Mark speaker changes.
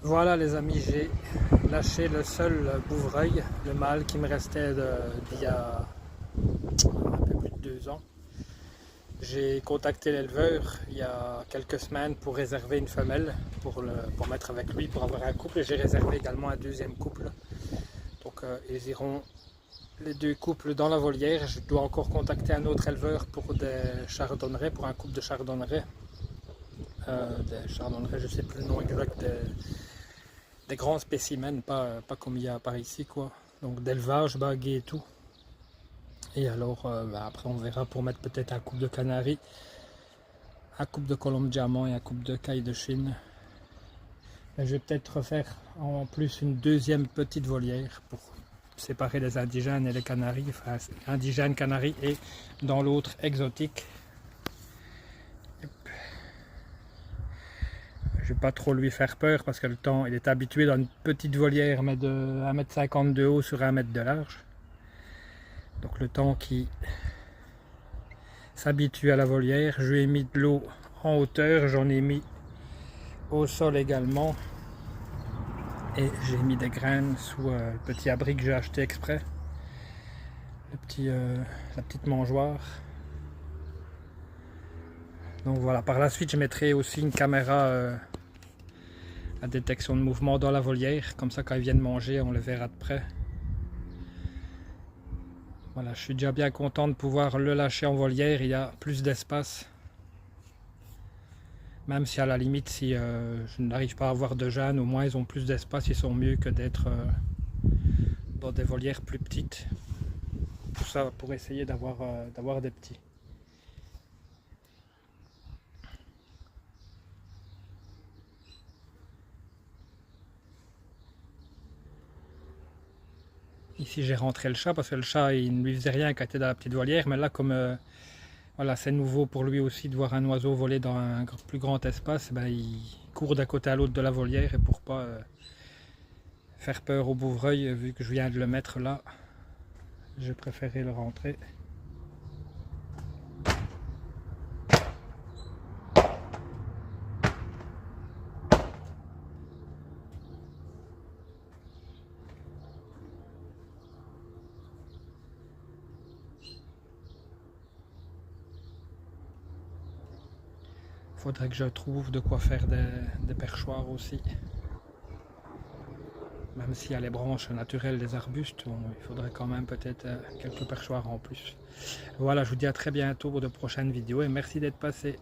Speaker 1: Voilà les amis, j'ai lâché le seul bouvreuil, le mâle qui me restait d'il y a un peu plus de 2 ans. J'ai contacté l'éleveur il y a quelques semaines pour réserver une femelle pour mettre avec lui, pour avoir un couple. Et j'ai réservé également un deuxième couple. Donc ils iront les deux couples dans la volière. Je dois encore contacter un autre éleveur pour des chardonnerets, pour un couple de chardonnerets. Je ne sais plus le nom exact des grands spécimens, pas comme il y a par ici quoi. Donc d'élevage, bagué et tout. Et alors après on verra pour mettre peut-être un couple de canaris, un couple de colombe diamant et un couple de caille de Chine. Mais je vais peut-être refaire en plus une deuxième petite volière pour séparer les indigènes et les canaris, enfin indigènes, canaris et dans l'autre exotique. Je vais pas trop lui faire peur parce que le temps il est habitué dans une petite volière mais de 1,50 m de haut sur 1 m de large. Donc le temps qu'il s'habitue à la volière, je lui ai mis de l'eau en hauteur, j'en ai mis au sol également. Et j'ai mis des graines sous le petit abri que j'ai acheté exprès. La petite mangeoire. Donc voilà, par la suite je mettrai aussi une caméra à détection de mouvement dans la volière. Comme ça quand ils viennent manger on le verra de près. Voilà, je suis déjà bien content de pouvoir le lâcher en volière, il y a plus d'espace. Même si à la limite, si je n'arrive pas à avoir de jeunes, au moins ils ont plus d'espace, ils sont mieux que d'être dans des volières plus petites. Tout ça pour essayer d'avoir des petits. Ici j'ai rentré le chat parce que le chat il ne lui faisait rien quand il était dans la petite volière, mais là comme voilà, c'est nouveau pour lui aussi de voir un oiseau voler dans un plus grand espace, ben, il court d'un côté à l'autre de la volière et pour pas faire peur au bouvreuil, vu que je viens de le mettre là, j'ai préféré le rentrer. Faudrait que je trouve de quoi faire des perchoirs aussi. Même s'il y a les branches naturelles des arbustes, il faudrait quand même peut-être quelques perchoirs en plus. Voilà, je vous dis à très bientôt pour de prochaines vidéos et merci d'être passé.